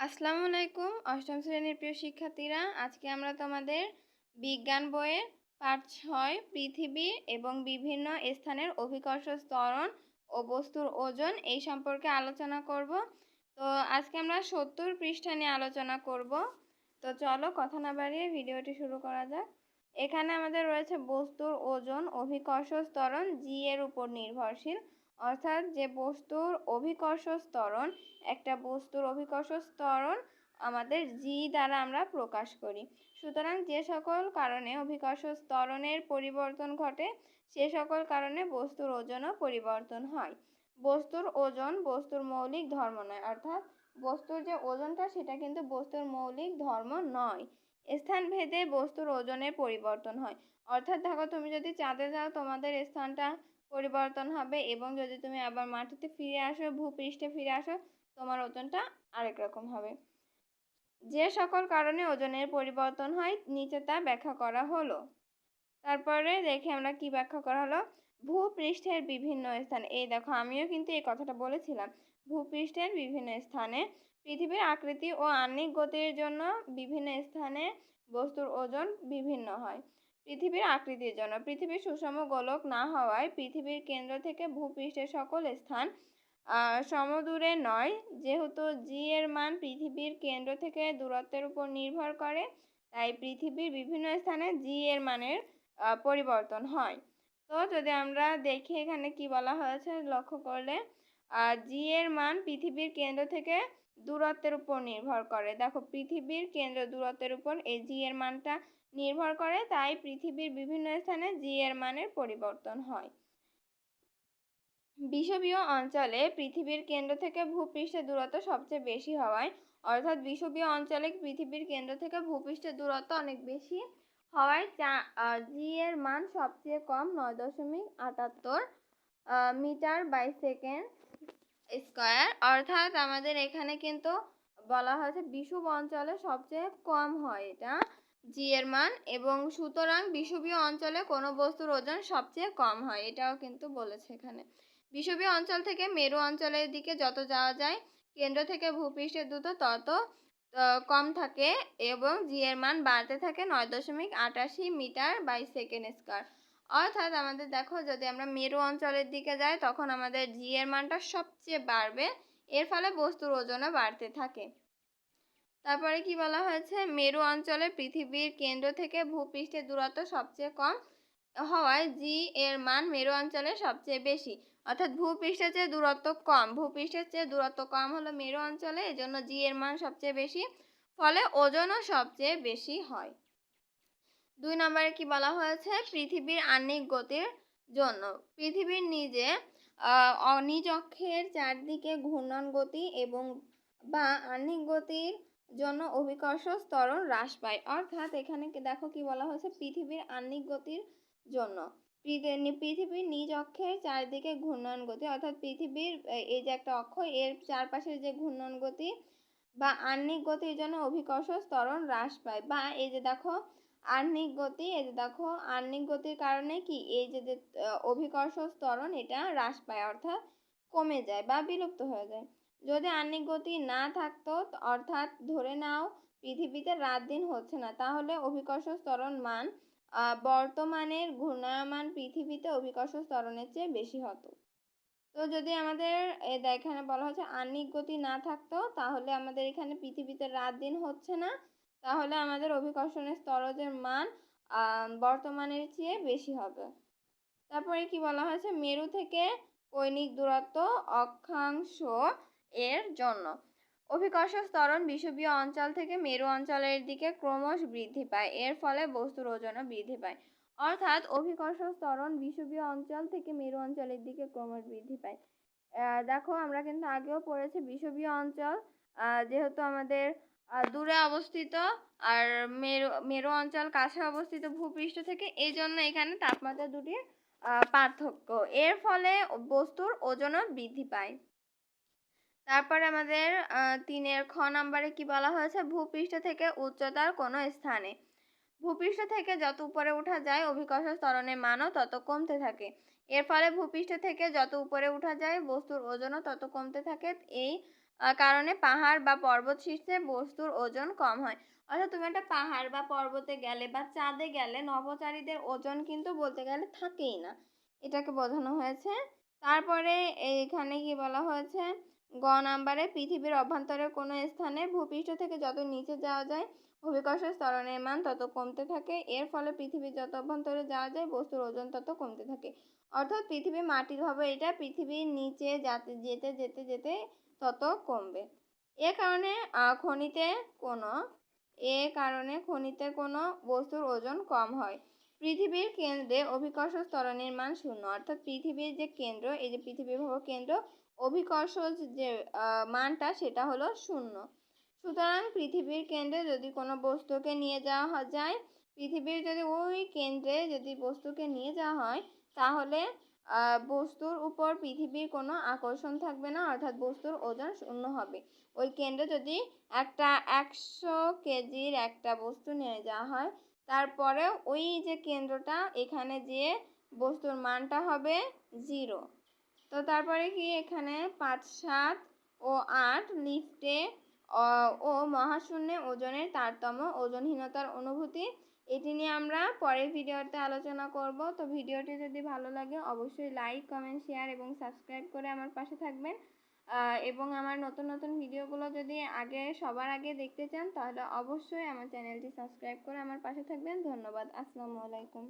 আসসালামু আলাইকুম অষ্টম শ্রেণীর প্রিয় শিক্ষার্থীরা, আজকে আমরা তোমাদের বিজ্ঞান বইয়ের পাঠ 6 পৃথিবী এবং বিভিন্ন স্থানের অভিকর্ষ ত্বরণ ও বস্তুর ওজন এই সম্পর্কে আলোচনা করব। তো আজকে আমরা 70 পৃষ্ঠা নিয়ে আলোচনা করব। তো চলো কথা না বাড়িয়ে ভিডিওটি শুরু করা যাক। এখানে আমাদের রয়েছে বস্তুর ওজন অভিকর্ষ ত্বরণ জি এর উপর নির্ভরশীল, অর্থাৎ যে বস্তুর অভিকর্ষ ত্বরণ, একটা বস্তুর অভিকর্ষ ত্বরণ আমাদের জি দ্বারা আমরা প্রকাশ করি। সুতরাং যে সকল কারণে অভিকর্ষ ত্বরণের পরিবর্তন ঘটে সে সকল কারণে বস্তুর ওজনও পরিবর্তন হয়। বস্তুর ওজন বস্তুর মৌলিক ধর্ম নয়, অর্থাৎ বস্তুর যে ওজনটা সেটা কিন্তু বস্তুর মৌলিক ধর্ম নয়। স্থান ভেদে বস্তুর ওজনের পরিবর্তন হয়, অর্থাৎ দেখো তুমি যদি চাঁদে যাও তোমাদের স্থানটা পরিবর্তন হবে, এবং যদি তুমি আবার মাটিতে ফিরে আসো, ভূপৃষ্ঠে ফিরে আসো, তোমার ওজনটা আরেক রকম হবে। যে সকল কারণে ওজনের পরিবর্তন হয় নিচে তা ব্যাখ্যা করা হলো। তারপরে দেখি আমরা কি ব্যাখ্যা করা হলো। ভূপৃষ্ঠের বিভিন্ন স্থানে, এই দেখো আমিও কিন্তু এই কথাটা বলেছিলাম, ভূপৃষ্ঠের বিভিন্ন স্থানে পৃথিবীর আকৃতি ও আহ্নিক গতির জন্য বিভিন্ন স্থানে বস্তুর ওজন বিভিন্ন হয়। পৃথিবীর আকৃতির জন্য পৃথিবীর সুষম গোলক না হওয়ায় পৃথিবীর কেন্দ্র থেকে ভূপৃষ্ঠের সকল স্থান সমদূরে নয়। যেহেতু জি এর মান পৃথিবীর কেন্দ্র থেকে দূরত্বের উপর নির্ভর করে, তাই পৃথিবীর বিভিন্ন স্থানে জি এর মানের পরিবর্তন হয়। তো যদি আমরা দেখি এখানে কি বলা হয়েছে লক্ষ্য করলে, জি এর মান পৃথিবীর কেন্দ্র থেকে দূরত্বের উপর নির্ভর করে। দেখো পৃথিবীর কেন্দ্র দূরত্বের উপর এই জি এর মানটা নির্ভর করে, তাই পৃথিবীর বিভিন্ন স্থানে জি এর মানের পরিবর্তন হয়। বিষুবীয় অঞ্চলে পৃথিবীর কেন্দ্র থেকে ভূপৃষ্ঠের দূরত্ব সবচেয়ে বেশি হওয়ায়, অর্থাৎ বিষুবীয় অঞ্চলে পৃথিবীর কেন্দ্র থেকে ভূপৃষ্ঠের দূরত্ব অনেক বেশি হওয়ায় জি এর মান সবচেয়ে কম 9.78 মিটার বাই সেকেন্ড স্কয়ার। অর্থাৎ আমাদের এখানে কিন্তু বলা হয়েছে বিষুব অঞ্চলে সবচেয়ে কম হয় এটা জি এর মান, এবং সুতরাং বিষুবীয় অঞ্চলে কোনো বস্তুর ওজন সবচেয়ে কম হয়, এটাও কিন্তু বলেছে এখানে। বিষুবীয় অঞ্চল থেকে মেরু অঞ্চলের দিকে যত যাওয়া যায় কেন্দ্র থেকে ভূপৃষ্ঠের দূরত্ব তত কম থাকে, এবং জি এর মান বাড়তে থাকে 9.88 মিটার বাই সেকেন্ড স্কয়ার। অর্থাৎ আমাদের দেখো যদি আমরা মেরু অঞ্চলের দিকে যাই তখন আমাদের জি এর মানটা সবচেয়ে বাড়বে, এর ফলে বস্তুর ওজনও বাড়তে থাকে। তারপরে কি বলা হয়েছে, মেরু অঞ্চলে পৃথিবীর কেন্দ্র থেকে ভূপৃষ্ঠের দূরত্ব সবচেয়ে কম হওয়ায় জি এর মান মেরু অঞ্চলে সবচেয়ে বেশি, অর্থাৎ ভূপৃষ্ঠের চেয়ে দূরত্ব কম, ভূপৃষ্ঠের চেয়ে দূরত্ব কম হলো মেরু অঞ্চলে, এজন্য জি এর মান সবচেয়ে বেশি, ফলে ওজনও সবচেয়ে বেশি হয়। 2 নম্বরে কি বলা হয়েছে, পৃথিবীর আহ্নিক গতির জন্য পৃথিবীর নিজ অক্ষের চারদিকে ঘূর্ণন গতি এবং বা আহ্নিক গতির জন্য অভিকর্ষ ত্বরণ হ্রাস পায়। অর্থাৎ এখানে দেখো কি বলা হয়েছে, পৃথিবীর আহ্নিক গতির জন্য পৃথিবীর নিজ অক্ষের চারদিকে ঘূর্ণন গতি, অর্থাৎ পৃথিবীর এই যে একটা অক্ষ, এর চারপাশের যে ঘূর্ণন গতি বা আহ্নিক গতির জন্য অভিকর্ষ ত্বরণ হ্রাস পায়। বা এই যে দেখো আহ্নিক গতি, এই যে দেখো আহ্নিক গতির কারণে কি এই যে অভিকর্ষ ত্বরণ এটা হ্রাস পায়, অর্থাৎ কমে যায় বা বিলুপ্ত হয়ে যায়। যদি আহ্নিক গতি না থাকতো, অর্থাৎ ধরে নাও পৃথিবীতে রাত দিন হচ্ছে না, তাহলে অভিকর্ষ ত্বরণ মান বর্তমানের ঘূর্ণায়মান পৃথিবীতে অভিকর্ষ ত্বরণের চেয়ে বেশি হতো। তো যদি আমাদের এখানে বলা হচ্ছে আহ্নিক গতি না থাকতো, তাহলে আমাদের এখানে পৃথিবীতে রাত দিন হচ্ছে না, তাহলে আমাদের অভিকর্ষণের স্তরজের মান বর্তমানের চেয়ে বেশি হবে। তারপরে কি বলা হয়েছে, মেরু থেকে কৈনিক দূরত্ব অক্ষাংশ এর জন্য অভিকর্ষ ত্বরণ বিষুবীয় অঞ্চল থেকে মেরু অঞ্চলের দিকে ক্রমশ বৃদ্ধি পায়, এর ফলে বস্তুর ওজনও বৃদ্ধি পায়। অর্থাৎ অভিকর্ষ ত্বরণ বিষুবীয় অঞ্চল থেকে মেরু অঞ্চলের দিকে ক্রমশ বৃদ্ধি পায়। দেখো আমরা কিন্তু আগেও পড়েছি বিষুবীয় অঞ্চল যেহেতু আমাদের দূরে অবস্থিত, আর মেরু অঞ্চল কাছে অবস্থিত ভূপৃষ্ঠ থেকে, এই জন্য এখানে তাপমাত্রা দুটির পার্থক্য, এর ফলে বস্তুর ওজনও বৃদ্ধি পায়। তারপরে আমাদের 3 খ নম্বরে কি বলা হয়েছে, ভূপৃষ্ঠ থেকে উচ্চতার কোনো স্থানে ভূপৃষ্ঠ থেকে যত উপরে ওঠা যায় অভিকর্ষ ত্বরণের মানও তত কমতে থাকে, এর ফলে ভূপৃষ্ঠ থেকে যত উপরে ওঠা যায় বস্তুর ওজনও তত কমতে থাকে। এই কারণে পাহাড় বা পর্বত শীর্ষে বস্তুর ওজন কম হয়। অর্থাৎ তুমি একটা পাহাড় বা পর্বতে গেলে বা চাঁদে গেলে নভোচারীদের ওজন কিন্তু বলতে গেলে থাকেই না, এটাকে বোঝানো হয়েছে। তারপরে এখানে কি বলা হয়েছে, গ নাম্বারে পৃথিবীর অভ্যন্তরের কোনো স্থানে ভূপৃষ্ঠ থেকে যত নিচে যাওয়া যায় অভিকর্ষের ত্বরণের মান তত কমতে থাকে। এর ফলে পৃথিবীর যত অভ্যন্তরে যাওয়া যায় বস্তুর ওজন তত কমতে থাকে। অর্থাৎ পৃথিবী মাটির হবে, এটা পৃথিবীর নিচে যেতে যেতে যেতে তত কমবে। এ কারণে খনিতে কোনো বস্তুর ওজন কম হয়। পৃথিবীর কেন্দ্রে অভিকর্ষ ত্বরণের মান 0, অর্থাৎ পৃথিবীর যে কেন্দ্র, এই যে পৃথিবীর ভব কেন্দ্র, অভিকর্ষ যে মানটা সেটা হলো 0। সুতরাং পৃথিবীর কেন্দ্রে যদি কোনো বস্তুকে নিয়ে যাওয়া যায়, পৃথিবীর যদি ওই কেন্দ্রে যদি বস্তুকে নিয়ে যাওয়া হয়, তাহলে বস্তুর উপর পৃথিবীর কোনো আকর্ষণ থাকবে না, অর্থাৎ বস্তুর ওজন 0 হবে। ওই কেন্দ্রে যদি একটা 100 কেজির একটা বস্তু নিয়ে যাওয়া হয়, তারপরে ওই যে কেন্দ্রটা এখানে যে বস্তুর মানটা হবে 0। তো তারপরে কি এখানে 5, 7 ও 8 লিফটে ও মহাশূন্যে ওজনের তারতম্য, ওজনহীনতার অনুভূতি, এটি নিয়ে আমরা পরের ভিডিওতে আলোচনা করব। তো ভিডিওটি যদি ভালো লাগে অবশ্যই লাইক, কমেন্ট, শেয়ার এবং সাবস্ক্রাইব করে আমার পাশে থাকবেন। এবং আমার নতুন নতুন ভিডিওগুলো যদি সবার আগে দেখতে চান তাহলে অবশ্যই আমার চ্যানেলটি সাবস্ক্রাইব করে আমার পাশে থাকবেন। ধন্যবাদ। আসসালামু আলাইকুম।